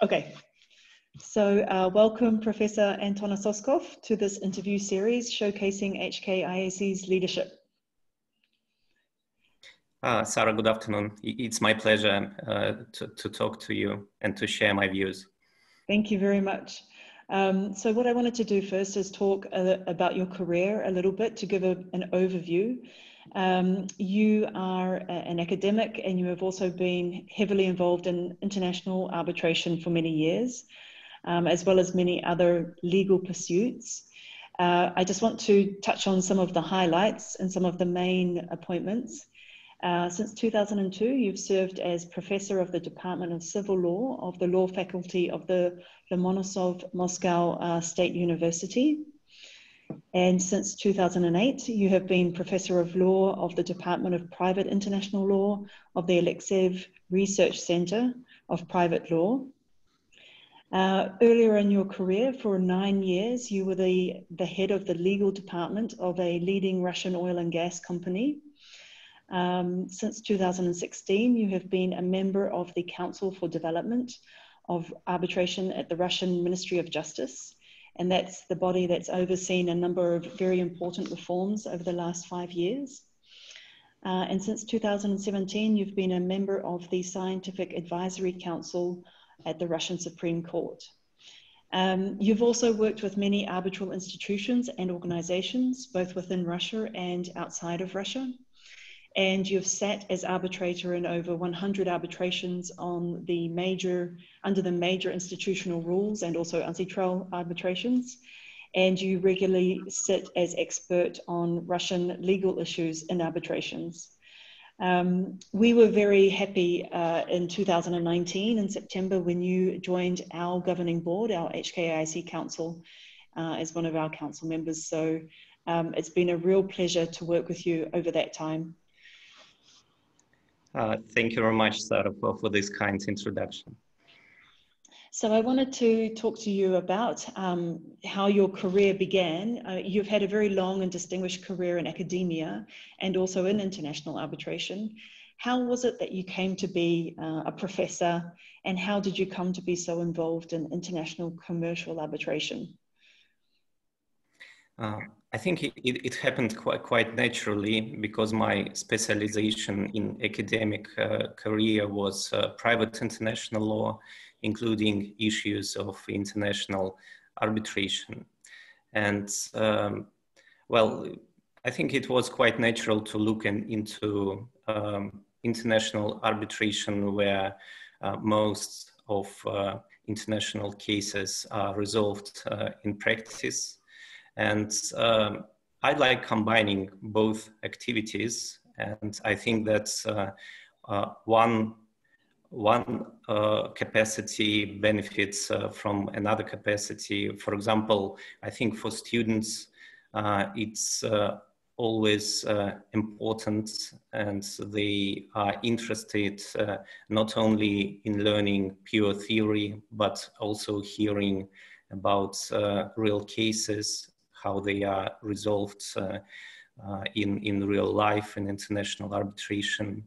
Okay, so welcome Professor Anton Asoskov to this interview series showcasing HKIAC's leadership. Sarah, good afternoon. It's my pleasure to talk to you and to share my views. Thank you very much. So what I wanted to do first is talk about your career a little bit to give an overview. You are an academic and you have also been heavily involved in international arbitration for many years, as well as many other legal pursuits. I just want to touch on some of the highlights and some of the main appointments. Since 2002, you've served as Professor of the Department of Civil Law of the Law Faculty of the Lomonosov Moscow State University. And since 2008, you have been Professor of Law of the Department of Private International Law of the Alexeyev Research Center of Private Law. Earlier in your career, for 9 years, you were the head of the legal department of a leading Russian oil and gas company. Since 2016, you have been a member of the Council for Development of Arbitration at the Russian Ministry of Justice, and that's the body that's overseen a number of very important reforms over the last 5 years. And since 2017, you've been a member of the Scientific Advisory Council at the Russian Supreme Court. You've also worked with many arbitral institutions and organizations, both within Russia and outside of Russia. And you've sat as arbitrator in over 100 arbitrations on under the major institutional rules and also arbitral arbitrations. And you regularly sit as expert on Russian legal issues in arbitrations. We were very happy in 2019 in September when you joined our governing board, our HKIAC Council, as one of our council members. So it's been a real pleasure to work with you over that time. Thank you very much, Sarah, for this kind introduction. So I wanted to talk to you about how your career began. You've had a very long and distinguished career in academia and also in international arbitration. How was it that you came to be a professor, and how did you come to be so involved in international commercial arbitration? I think it happened quite naturally because my specialization in academic career was private international law, including issues of international arbitration. And well, I think it was quite natural to look into international arbitration where most of international cases are resolved in practice. And I like combining both activities, and I think that one capacity benefits from another capacity. For example, I think for students, it's always important, and they are interested not only in learning pure theory, but also hearing about real cases, how they are resolved in real life in international arbitration,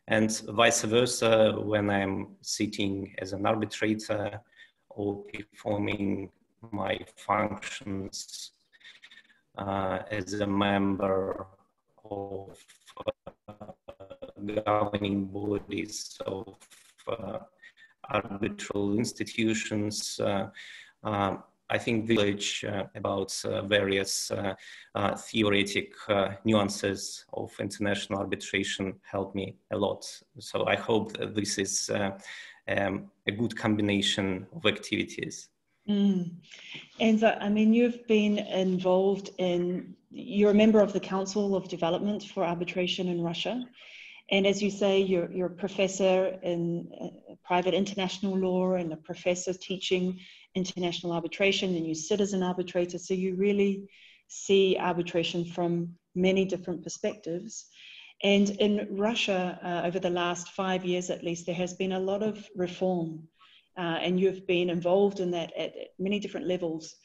and vice versa. When I'm sitting as an arbitrator or performing my functions as a member of governing bodies of arbitral institutions, I think knowledge about various theoretic nuances of international arbitration helped me a lot. So I hope that this is a good combination of activities. And I mean, you've been involved you're a member of the Council of Development for Arbitration in Russia. And as you say, you're a professor in private international law and a professor teaching international arbitration, and you sit as an arbitrator. So you really see arbitration from many different perspectives. And in Russia, over the last 5 years at least, there has been a lot of reform, and you've been involved in that at many different levels.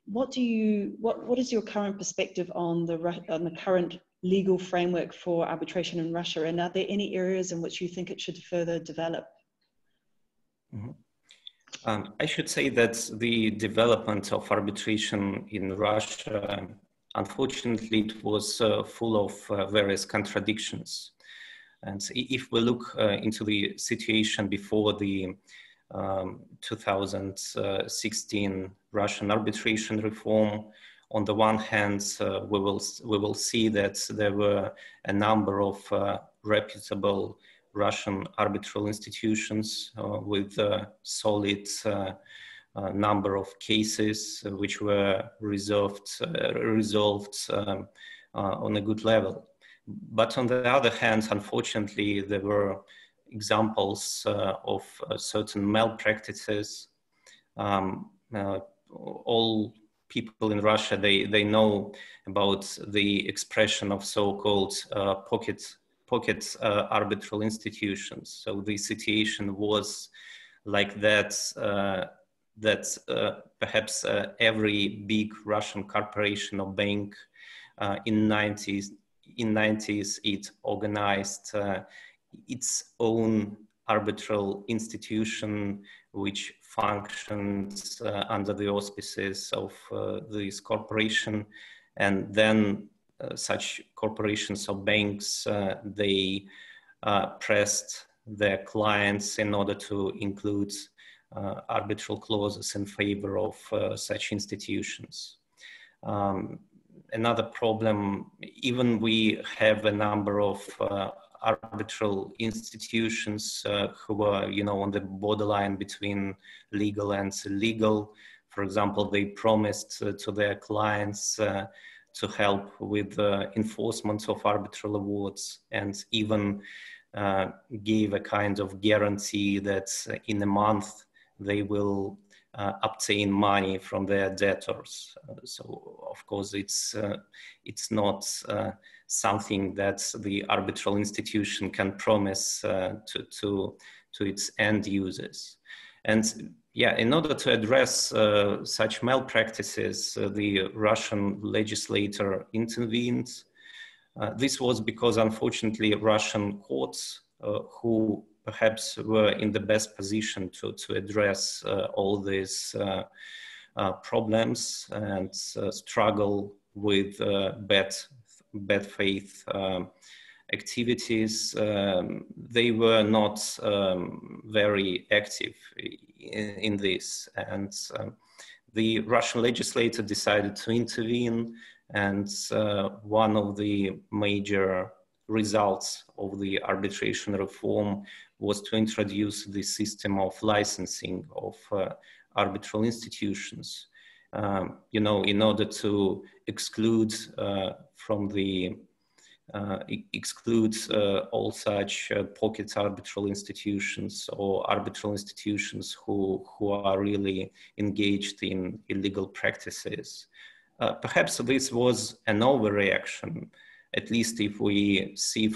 What is your current perspective on the current legal framework for arbitration in Russia, and are there any areas in which you think it should further develop? Mm-hmm. I should say that the development of arbitration in Russia, unfortunately, it was full of various contradictions. And if we look into the situation before the 2016 Russian arbitration reform, on the one hand, we will see that there were a number of reputable Russian arbitral institutions with a solid number of cases which were resolved on a good level. But on the other hand, unfortunately, there were examples of certain malpractices. All people in Russia, they know about the expression of so-called pocket arbitral institutions. So the situation was like that, perhaps every big Russian corporation or bank in 90s, it organized its own arbitral institution, which functions under the auspices of this corporation. And then such corporations or banks, they pressed their clients in order to include arbitral clauses in favor of such institutions. Another problem, even we have a number of arbitral institutions who are, on the borderline between legal and illegal. For example, they promised to their clients to help with enforcement of arbitral awards, and even gave a kind of guarantee that in a month they will obtain money from their debtors. So of course it's not something that the arbitral institution can promise to its end users. And yeah, in order to address such malpractices, the Russian legislator intervened. This was because, unfortunately, Russian courts, who perhaps were in the best position to address all these problems and struggle with bad faith activities, they were not very active in this. And the Russian legislator decided to intervene, and one of the major results of the arbitration reform was to introduce the system of licensing of arbitral institutions, in order to exclude from the all such pocket arbitral institutions or arbitral institutions who are really engaged in illegal practices. Perhaps this was an overreaction, at least if we see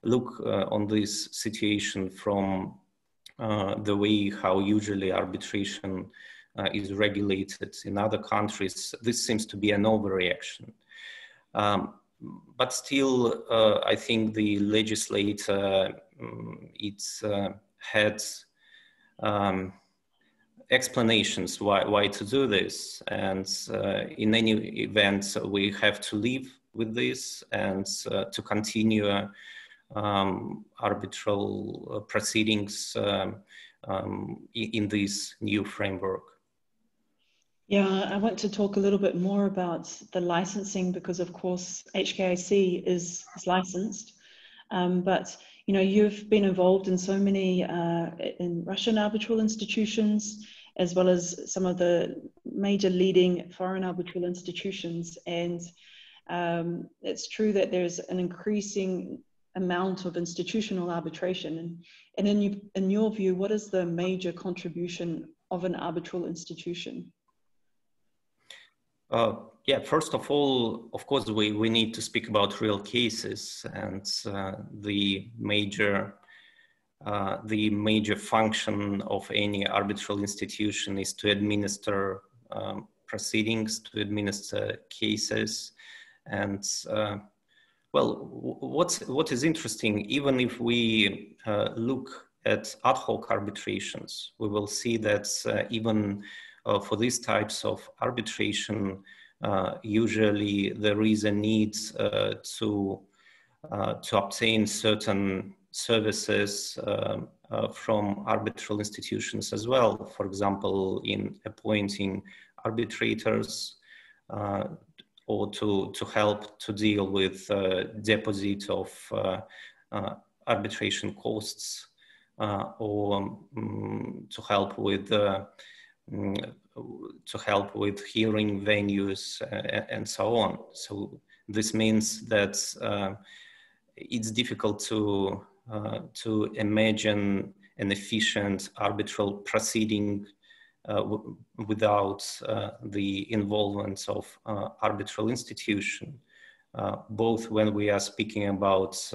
look on this situation from the way how usually arbitration is regulated in other countries. This seems to be an overreaction. But still, I think the legislator had explanations why to do this. And in any event, we have to live with this and to continue arbitral proceedings in this new framework. Yeah, I want to talk a little bit more about the licensing, because of course HKIC is licensed, but you've been involved in so many in Russian arbitral institutions, as well as some of the major leading foreign arbitral institutions, and it's true that there's an increasing amount of institutional arbitration. And in your view, what is the major contribution of an arbitral institution? Yeah, first of all, of course, we need to speak about real cases, and the major function of any arbitral institution is to administer proceedings, to administer cases. And well, what is interesting, even if we look at ad hoc arbitrations, we will see that even for these types of arbitration, usually there is a need to obtain certain services from arbitral institutions as well. For example, in appointing arbitrators or to help to deal with deposit of arbitration costs or to help with hearing venues and so on. So this means that it's difficult to imagine an efficient arbitral proceeding without the involvement of arbitral institution, both when we are speaking about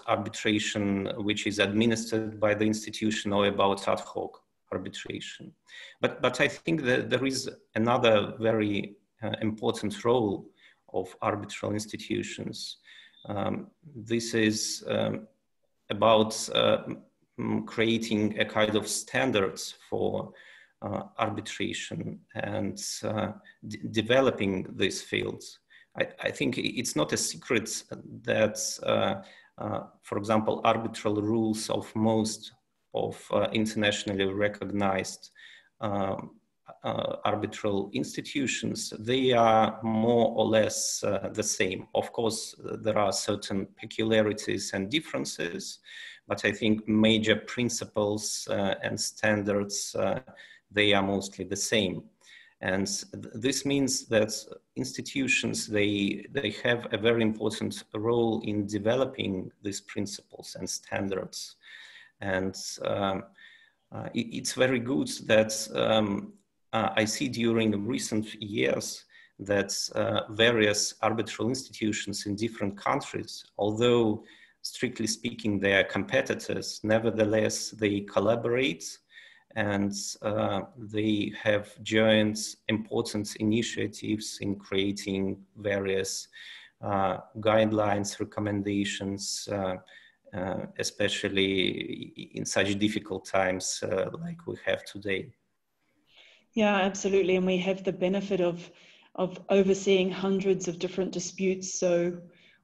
arbitration which is administered by the institution or about ad hoc arbitration. But I think that there is another very important role of arbitral institutions. This is about creating a kind of standards for arbitration and developing these fields. I think it's not a secret that, for example, arbitral rules of most of internationally recognized arbitral institutions, they are more or less the same. Of course, there are certain peculiarities and differences, but I think major principles and standards, they are mostly the same. And this means that institutions, they have a very important role in developing these principles and standards. And it's very good that I see during recent years that various arbitral institutions in different countries, although strictly speaking they are competitors, nevertheless they collaborate and they have joined important initiatives in creating various guidelines, recommendations, especially in such difficult times like we have today. Yeah, absolutely. And we have the benefit of overseeing hundreds of different disputes. So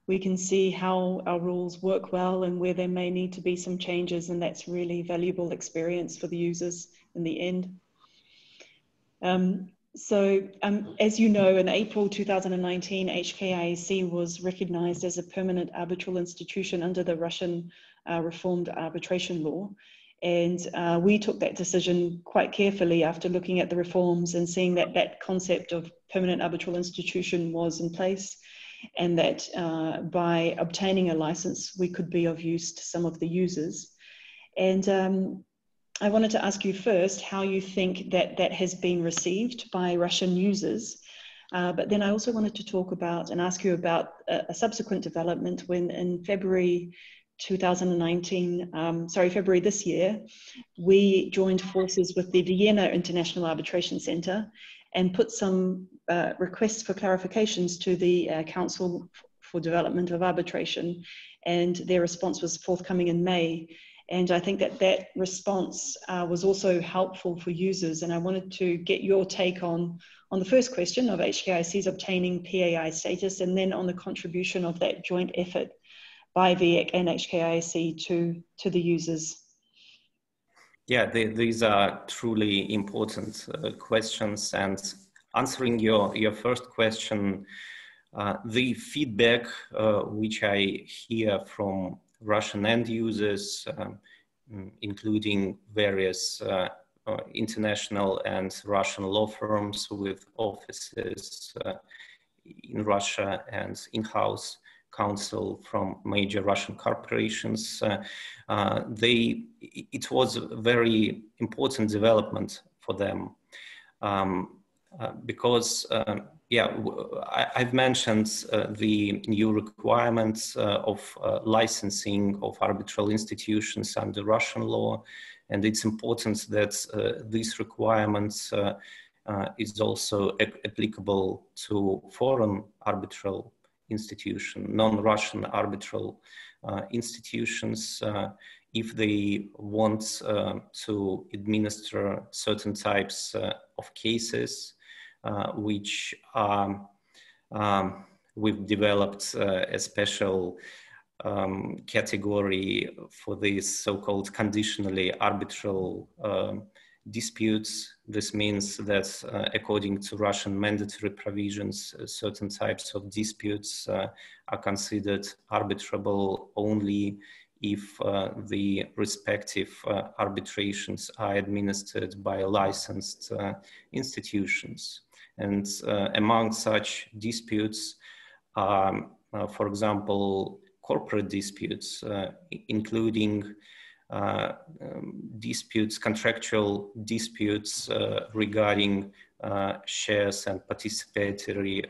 we can see how our rules work well and where there may need to be some changes. And that's really valuable experience for the users in the end. As you know, in April 2019, HKIAC was recognized as a permanent arbitral institution under the Russian reformed arbitration law. And we took that decision quite carefully after looking at the reforms and seeing that that concept of permanent arbitral institution was in place, and that by obtaining a license, we could be of use to some of the users. And I wanted to ask you first how you think that that has been received by Russian users. But then I also wanted to talk about and ask you about a subsequent development when in February 2019, February this year, we joined forces with the Vienna International Arbitration Center and put some requests for clarifications to the Council for Development of Arbitration, and their response was forthcoming in May. And I think that that response was also helpful for users. And I wanted to get your take on the first question of HKIAC's obtaining PAI status, and then on the contribution of that joint effort by VIEC and HKIAC to the users. Yeah, these are truly important questions. And answering your first question, the feedback which I hear from Russian end users, including various international and Russian law firms with offices in Russia and in-house counsel from major Russian corporations, it was a very important development for them because I've mentioned the new requirements of licensing of arbitral institutions under Russian law, and it's important that these requirements is also applicable to foreign arbitral institution, non-Russian arbitral institutions if they want to administer certain types of cases, which are, we've developed a special category for these so-called conditionally arbitral disputes. This means that according to Russian mandatory provisions, certain types of disputes are considered arbitrable only if the respective arbitrations are administered by licensed institutions. And among such disputes are, for example, corporate disputes, including disputes, contractual disputes regarding shares and participatory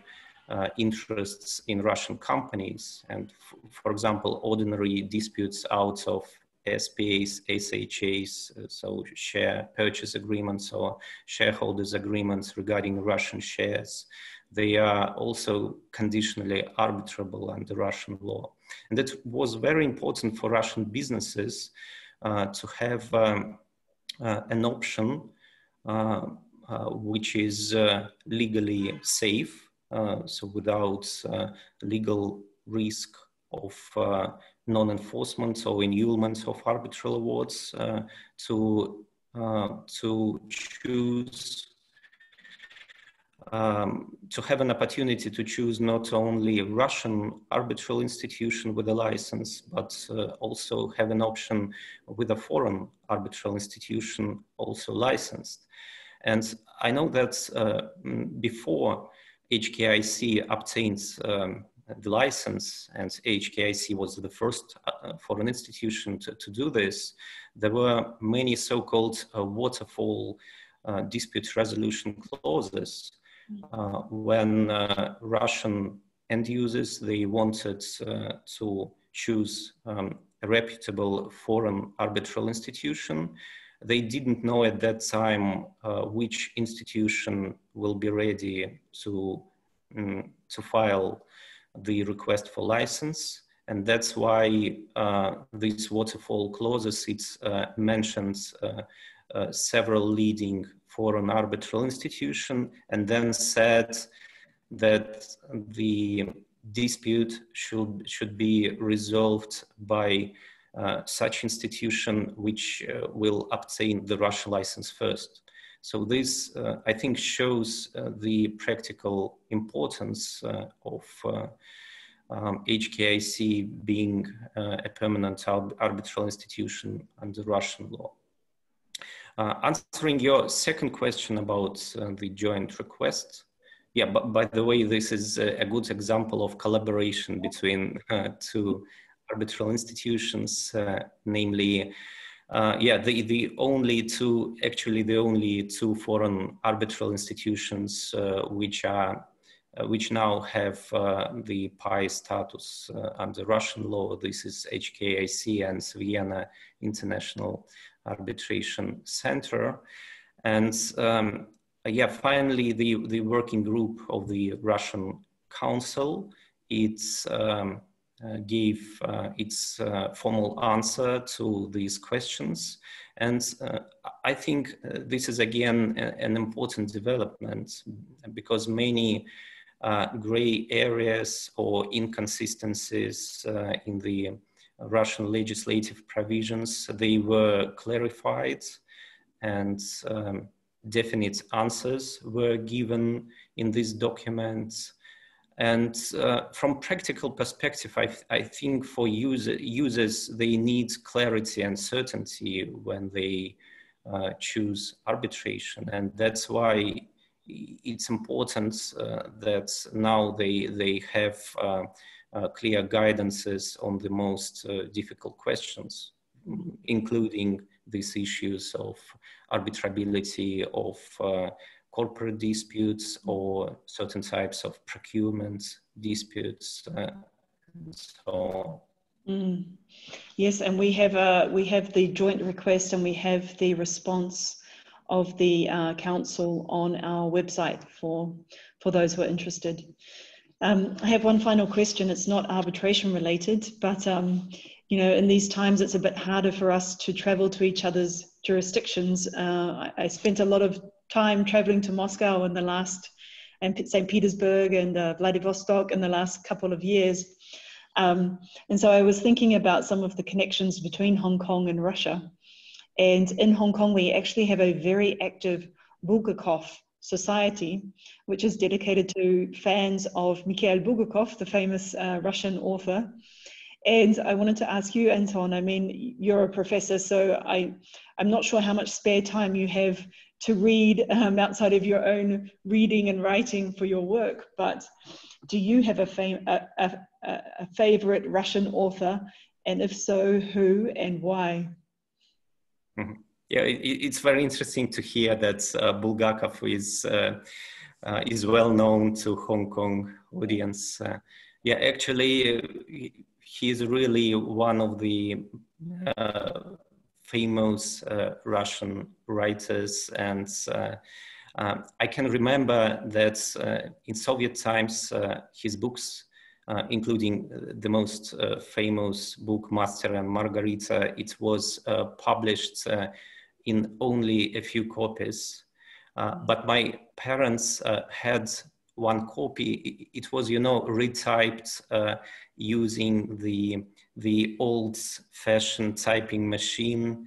interests in Russian companies. And for example, ordinary disputes out of SPAs, SHAs, so share purchase agreements or shareholders agreements regarding Russian shares, they are also conditionally arbitrable under Russian law. And that was very important for Russian businesses to have an option which is legally safe, so without legal risk of non-enforcement or annulment of arbitral awards, to choose to have an opportunity to choose not only a Russian arbitral institution with a license, but also have an option with a foreign arbitral institution also licensed. And I know that before HKIC obtained the license, and HKIC was the first foreign institution to do this, there were many so-called waterfall dispute resolution clauses. When Russian end users, they wanted to choose a reputable foreign arbitral institution, they didn't know at that time which institution will be ready to file the request for license. And that's why these waterfall clauses, it mentions several leading foreign arbitral institution, and then said that the dispute should be resolved by such institution which will obtain the Russian license first. So this, I think, shows the practical importance of HKIC being a permanent arbitral institution under Russian law. Answering your second question about the joint request, yeah, but by the way, this is a good example of collaboration between two arbitral institutions, namely, the only two foreign arbitral institutions which now have the PI status under Russian law. This is HKIC and Vienna International Arbitration Center. And finally, the working group of the Russian Council, gave its formal answer to these questions. And I think this is again an important development, because many gray areas or inconsistencies in the Russian legislative provisions, they were clarified, and definite answers were given in these documents. And from practical perspective, I think for users, they need clarity and certainty when they choose arbitration. And that's why it's important that now they have clear guidances on the most difficult questions, including these issues of arbitrability of corporate disputes or certain types of procurement disputes. Yes, and we have the joint request, and we have the response of the council on our website for those who are interested. I have one final question. It's not arbitration related, but you know, in these times, it's a bit harder for us to travel to each other's jurisdictions. I spent a lot of time traveling to Moscow in the last, and St. Petersburg and Vladivostok in the last couple of years. And so I was thinking about some of the connections between Hong Kong and Russia. And in Hong Kong, we actually have a very active Bulgakov society, which is dedicated to fans of Mikhail Bulgakov, the famous Russian author. And I wanted to ask you, Anton, I mean, you're a professor, so I'm not sure how much spare time you have to read outside of your own reading and writing for your work, but do you have a favorite Russian author? And if so, who and why? Mm-hmm. Yeah, it's very interesting to hear that Bulgakov is well known to Hong Kong audience. Yeah, actually, he is really one of the famous Russian writers, and I can remember that in Soviet times, his books, including the most famous book, Master and Margarita, it was published in only a few copies. But my parents had one copy. It was, retyped using the old-fashioned typing machine.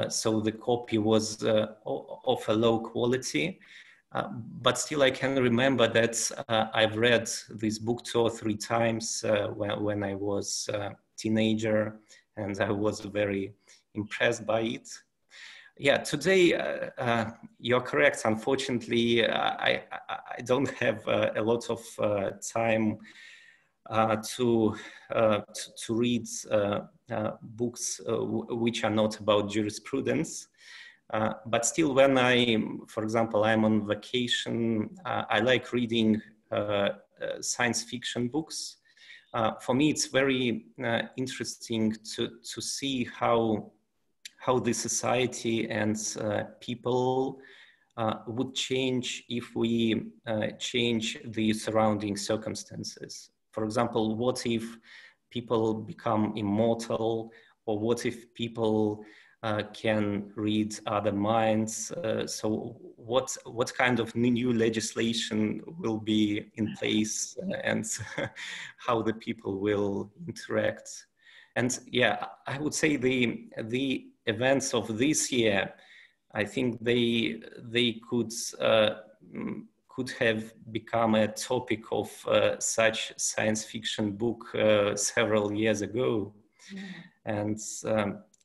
So the copy was of a low quality. But still, I can remember that I've read this book 2 or 3 times when I was a teenager, and I was very impressed by it. Yeah, today you're correct. Unfortunately, I don't have a lot of time to read books which are not about jurisprudence. But still, when for example, I'm on vacation, I like reading science fiction books. For me, it's very interesting to see how the society and people would change if we change the surrounding circumstances. For example, what if people become immortal, or what if people can read other minds? So what kind of new legislation will be in place, and how the people will interact? And yeah, I would say the events of this year, I think they could have become a topic of such science fiction book several years ago. Yeah. And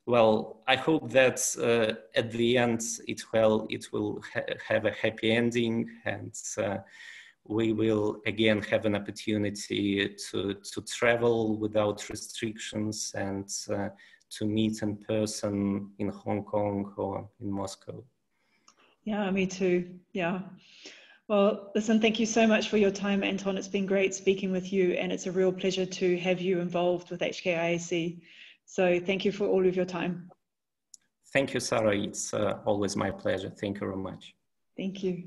well, I hope that at the end it will have a happy ending, and we will again have an opportunity to travel without restrictions, and to meet in person in Hong Kong or in Moscow. Yeah, me too. Yeah. Well, listen, thank you so much for your time, Anton. It's been great speaking with you, and it's a real pleasure to have you involved with HKIAC. So thank you for all of your time. Thank you, Sarah. It's always my pleasure. Thank you very much. Thank you.